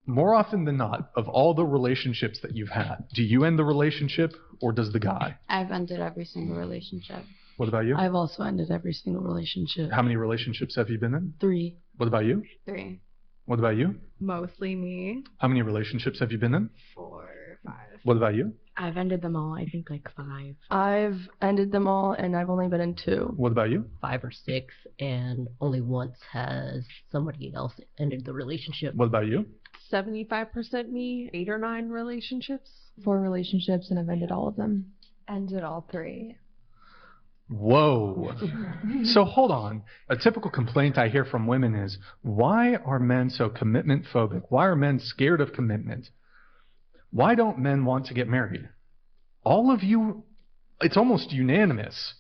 More often than not, of all the relationships that you've had, do you end the relationship or does the guy? I've ended every single relationship. What about you? I've also ended every single relationship. How many relationships have you been in? 3. What about you? 3. What about you? Mostly me. How many relationships have you been in? 4, 5. What about you? I've ended them all, I think like 5. I've ended them all, and I've only been in 2. What about you? 5 or 6, and only once has somebody else ended the relationship. What about you? 75% me. 8 or 9 relationships. 4 relationships, and I've ended all of them. Ended all 3. Whoa. So hold on. A typical complaint I hear from women is, why are men so commitment phobic? Why are men scared of commitment? Why don't men want to get married? All of you, it's almost unanimous,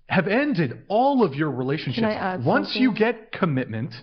have ended all of your relationships. Can I add Once something? you get commitment,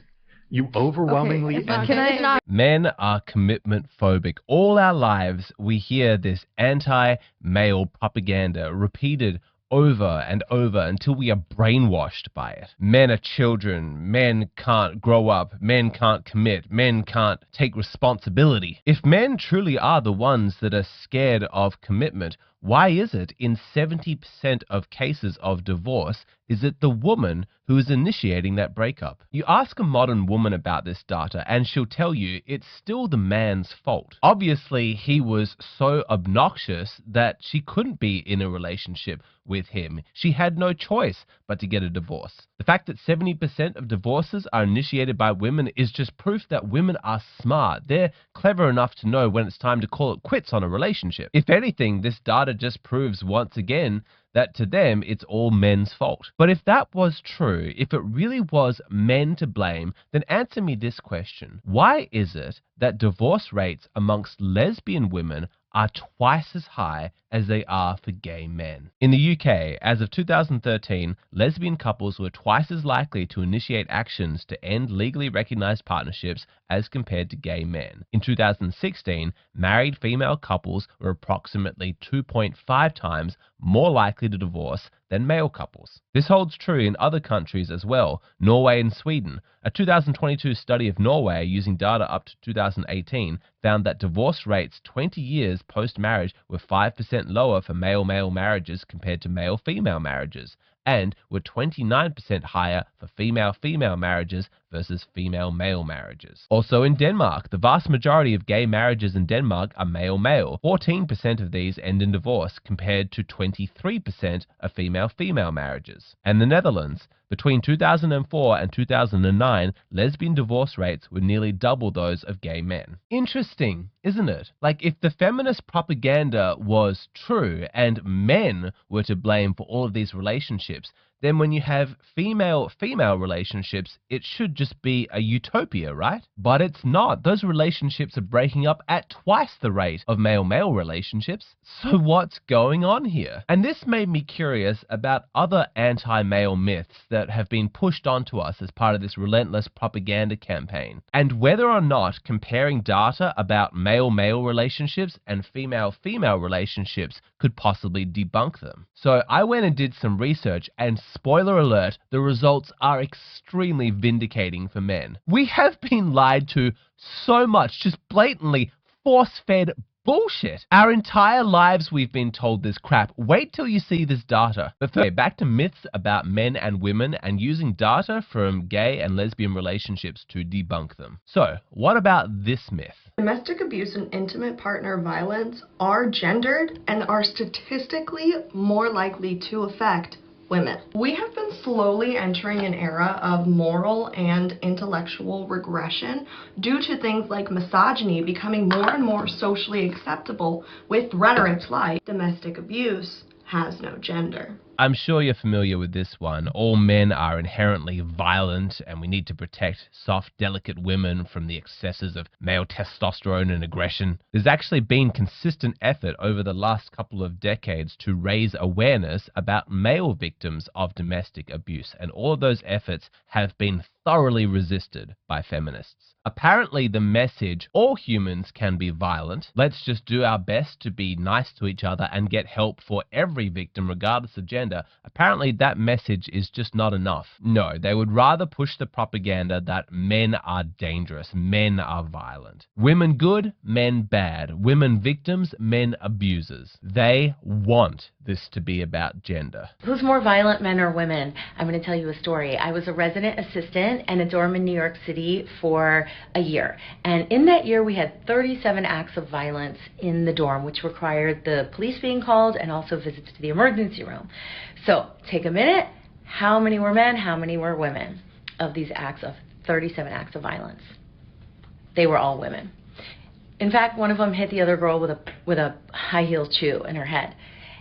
you overwhelmingly Okay, end can I not? Men are commitment phobic. All our lives, we hear this anti-male propaganda repeated over and over until we are brainwashed by it. Men are children. Men can't grow up. Men can't commit. Men can't take responsibility. If men truly are the ones that are scared of commitment, why is it in 70% of cases of divorce, is it the woman who is initiating that breakup? You ask a modern woman about this data and she'll tell you it's still the man's fault. Obviously, he was so obnoxious that she couldn't be in a relationship with him. She had no choice but to get a divorce. The fact that 70% of divorces are initiated by women is just proof that women are smart. They're clever enough to know when it's time to call it quits on a relationship. If anything, this data just proves once again that to them it's all men's fault. But if that was true, if it really was men to blame, then answer me this question. Why is it that divorce rates amongst lesbian women are twice as high as they are for gay men? In the UK, as of 2013, lesbian couples were twice as likely to initiate actions to end legally recognized partnerships as compared to gay men. In 2016, married female couples were approximately 2.5 times more likely to divorce than male couples. This holds true in other countries as well, Norway and Sweden. A 2022 study of Norway using data up to 2018 found that divorce rates 20 years post-marriage were 5% lower for male-male marriages compared to male-female marriages, and were 29% higher for female-female marriages versus female-male marriages. Also in Denmark, the vast majority of gay marriages in Denmark are male-male. 14% of these end in divorce compared to 23% of female-female marriages. And the Netherlands, between 2004 and 2009, lesbian divorce rates were nearly double those of gay men. Interesting, isn't it? Like, if the feminist propaganda was true and men were to blame for all of these relationships, then when you have female-female relationships, it should just be a utopia, right? But it's not. Those relationships are breaking up at twice the rate of male-male relationships. So what's going on here? And this made me curious about other anti-male myths that have been pushed onto us as part of this relentless propaganda campaign, and whether or not comparing data about male-male relationships and female-female relationships could possibly debunk them. So I went and did some research, and spoiler alert, the results are extremely vindicating for men. We have been lied to so much, just blatantly force-fed bullshit. Our entire lives we've been told this crap. Wait till you see this data. But first, back to myths about men and women and using data from gay and lesbian relationships to debunk them. So, what about this myth? Domestic abuse and intimate partner violence are gendered and are statistically more likely to affect women. We have been slowly entering an era of moral and intellectual regression due to things like misogyny becoming more and more socially acceptable, with rhetoric like domestic abuse has no gender. I'm sure you're familiar with this one. All men are inherently violent, and we need to protect soft, delicate women from the excesses of male testosterone and aggression. There's actually been consistent effort over the last couple of decades to raise awareness about male victims of domestic abuse, and all of those efforts have been thoroughly resisted by feminists. Apparently the message, all humans can be violent, let's just do our best to be nice to each other and get help for every victim regardless of gender, propaganda, apparently that message is just not enough. No, they would rather push the propaganda that men are dangerous, men are violent. Women good, men bad. Women victims, men abusers. They want this to be about gender. Who's more violent, men or women? I'm going to tell you a story. I was a resident assistant in a dorm in New York City for a year. And in that year, we had 37 acts of violence in the dorm, which required the police being called and also visits to the emergency room. So take a minute. How many were men? How many were women of these acts of 37 acts of violence? They were all women. In fact, one of them hit the other girl with a high heel shoe in her head.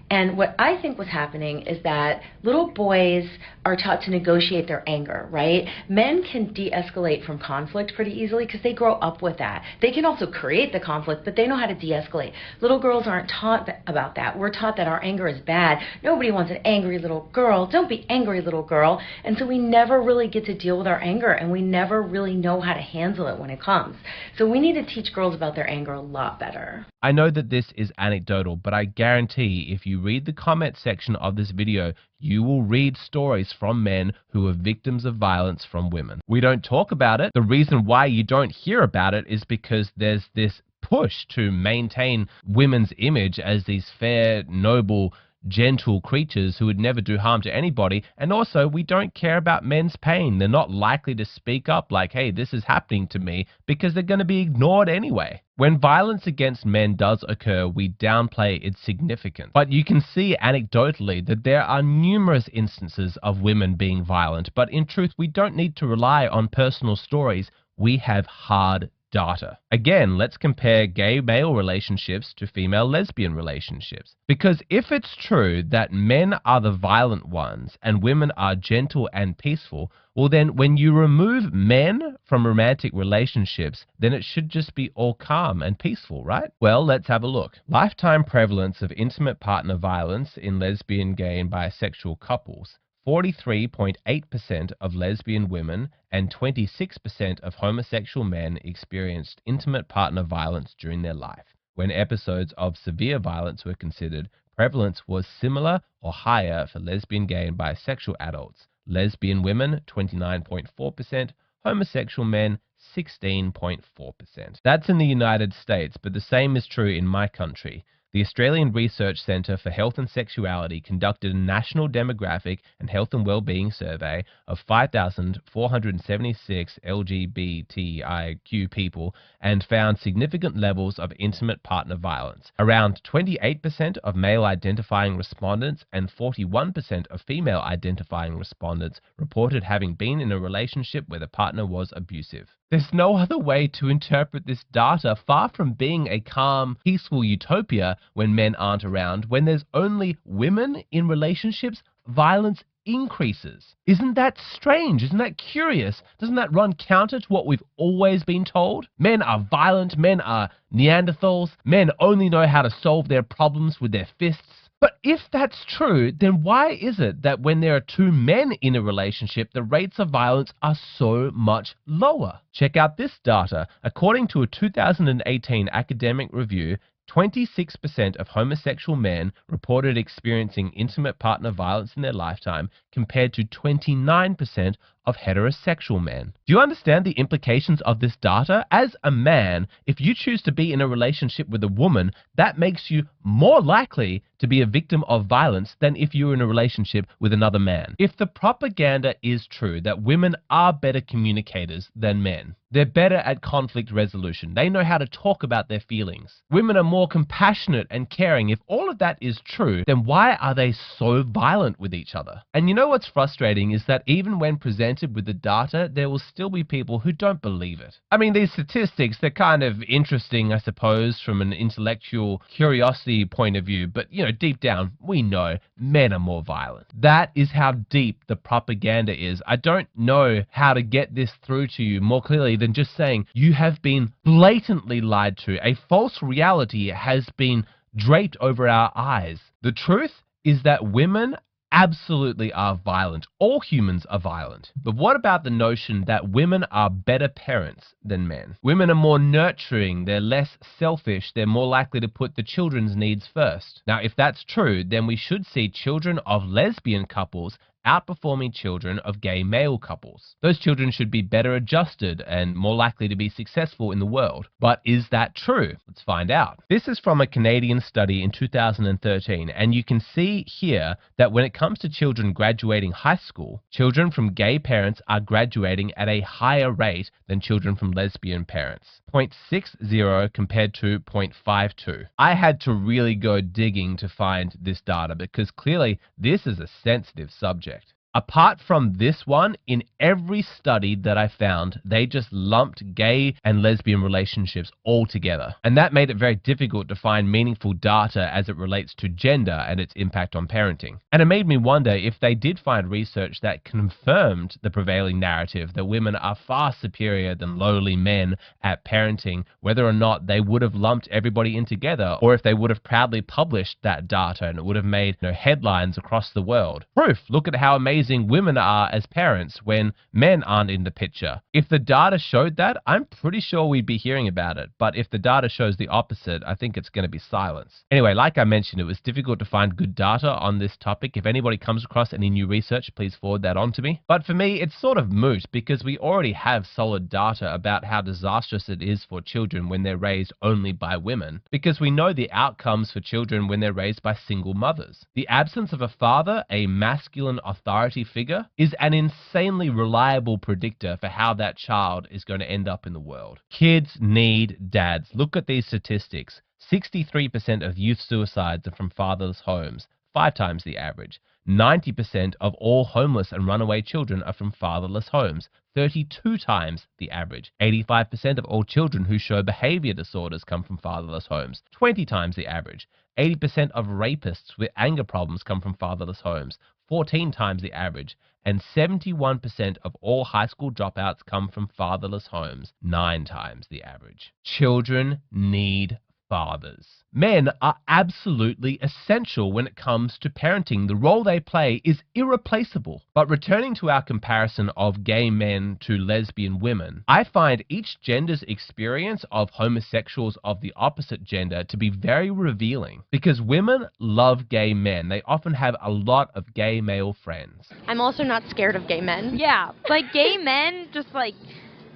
And what I think was happening is that little boys are taught to negotiate their anger, right? Men can de-escalate from conflict pretty easily because they grow up with that. They can also create the conflict, but they know how to de-escalate. Little girls aren't taught about that. We're taught that our anger is bad. Nobody wants an angry little girl. Don't be angry, little girl. And so we never really get to deal with our anger, and we never really know how to handle it when it comes. So we need to teach girls about their anger a lot better. I know that this is anecdotal, but I guarantee if you read the comment section of this video, you will read stories from men who are victims of violence from women. We don't talk about it. The reason why you don't hear about it is because there's this push to maintain women's image as these fair, noble, gentle creatures who would never do harm to anybody. And also, we don't care about men's pain. They're not likely to speak up like, hey, this is happening to me, because they're going to be ignored anyway. When violence against men does occur, we downplay its significance. But you can see anecdotally that there are numerous instances of women being violent. But in truth, we don't need to rely on personal stories. We have hard data. Again, let's compare gay male relationships to female lesbian relationships. Because if it's true that men are the violent ones and women are gentle and peaceful, well then when you remove men from romantic relationships, then it should just be all calm and peaceful, right? Well, let's have a look. Lifetime prevalence of intimate partner violence in lesbian, gay, and bisexual couples. 43.8% of lesbian women and 26% of homosexual men experienced intimate partner violence during their life. When episodes of severe violence were considered, prevalence was similar or higher for lesbian, gay, and bisexual adults. Lesbian women, 29.4%, homosexual men, 16.4%. That's in the United States, but the same is true in my country. The Australian Research Centre for Health and Sexuality conducted a national demographic and health and well-being survey of 5,476 LGBTIQ people and found significant levels of intimate partner violence. Around 28% of male-identifying respondents and 41% of female-identifying respondents reported having been in a relationship where the partner was abusive. There's no other way to interpret this data. Far from being a calm, peaceful utopia when men aren't around, when there's only women in relationships, violence increases. Isn't that strange? Isn't that curious? Doesn't that run counter to what we've always been told? Men are violent, men are Neanderthals, men only know how to solve their problems with their fists. But if that's true, then why is it that when there are two men in a relationship, the rates of violence are so much lower? Check out this data. According to a 2018 academic review, 26% of homosexual men reported experiencing intimate partner violence in their lifetime, compared to 29% of heterosexual men. Do you understand the implications of this data? As a man, if you choose to be in a relationship with a woman, that makes you more likely to be a victim of violence than if you're in a relationship with another man. If the propaganda is true that women are better communicators than men, they're better at conflict resolution, they know how to talk about their feelings, women are more compassionate and caring, if all of that is true, then why are they so violent with each other? And you know what's frustrating is that even when presented with the data, there will still be people who don't believe it. I mean, these statistics, they're kind of interesting, I suppose, from an intellectual curiosity point of view, but, you know, deep down, we know men are more violent. That is how deep the propaganda is. I don't know how to get this through to you more clearly than just saying you have been blatantly lied to. A false reality has been draped over our eyes. The truth is that women absolutely are violent. All humans are violent. But what about the notion that women are better parents than men? Women are more nurturing, they're less selfish, they're more likely to put the children's needs first. Now, if that's true, then we should see children of lesbian couples outperforming children of gay male couples. Those children should be better adjusted and more likely to be successful in the world. But is that true? Let's find out. This is from a Canadian study in 2013, and you can see here that when it comes to children graduating high school, children from gay parents are graduating at a higher rate than children from lesbian parents. 0.60 compared to 0.52. I had to really go digging to find this data because clearly this is a sensitive subject. Apart from this one, in every study that I found, they just lumped gay and lesbian relationships all together. And that made it very difficult to find meaningful data as it relates to gender and its impact on parenting. And it made me wonder if they did find research that confirmed the prevailing narrative that women are far superior than lowly men at parenting, whether or not they would have lumped everybody in together, or if they would have proudly published that data and it would have made headlines across the world. Proof! Look at how amazing women are as parents when men aren't in the picture. If the data showed that, I'm pretty sure we'd be hearing about it. But if the data shows the opposite, I think it's going to be silence. Anyway, like I mentioned, it was difficult to find good data on this topic. If anybody comes across any new research, please forward that on to me. But for me, it's sort of moot because we already have solid data about how disastrous it is for children when they're raised only by women, because we know the outcomes for children when they're raised by single mothers. The absence of a father, a masculine authority figure, is an insanely reliable predictor for how that child is going to end up in the world. Kids need dads. Look at these statistics. 63% of youth suicides are from fatherless homes, 5 times the average. 90% of all homeless and runaway children are from fatherless homes, 32 times the average. 85% of all children who show behavior disorders come from fatherless homes, 20 times the average. 80% of rapists with anger problems come from fatherless homes, 14 times the average. And 71% of all high school dropouts come from fatherless homes, 9 times the average. Children need fathers. Men are absolutely essential when it comes to parenting. The role they play is irreplaceable. But returning to our comparison of gay men to lesbian women, I find each gender's experience of homosexuals of the opposite gender to be very revealing. Because women love gay men. They often have a lot of gay male friends. I'm also not scared of gay men. Yeah, like gay men just like,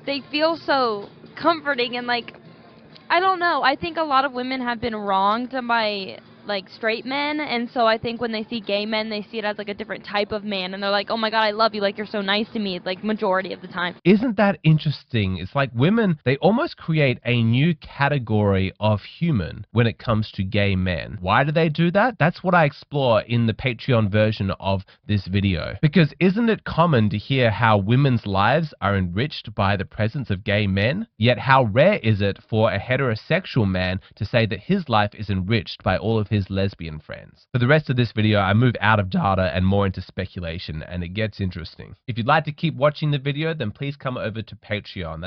they feel so comforting and like, I don't know. I think a lot of women have been wronged by like straight men, and so I think when they see gay men, they see it as like a different type of man, and they're like, oh my god, I love you, like you're so nice to me, like majority of the time. Isn't that interesting? It's like women, they almost create a new category of human when it comes to gay men. Why do they do that? That's what I explore in the Patreon version of this video. Because isn't it common to hear how women's lives are enriched by the presence of gay men? Yet how rare is it for a heterosexual man to say that his life is enriched by all of his lesbian friends? For the rest of this video, I move out of data and more into speculation, and it gets interesting. If you'd like to keep watching the video, then please come over to Patreon.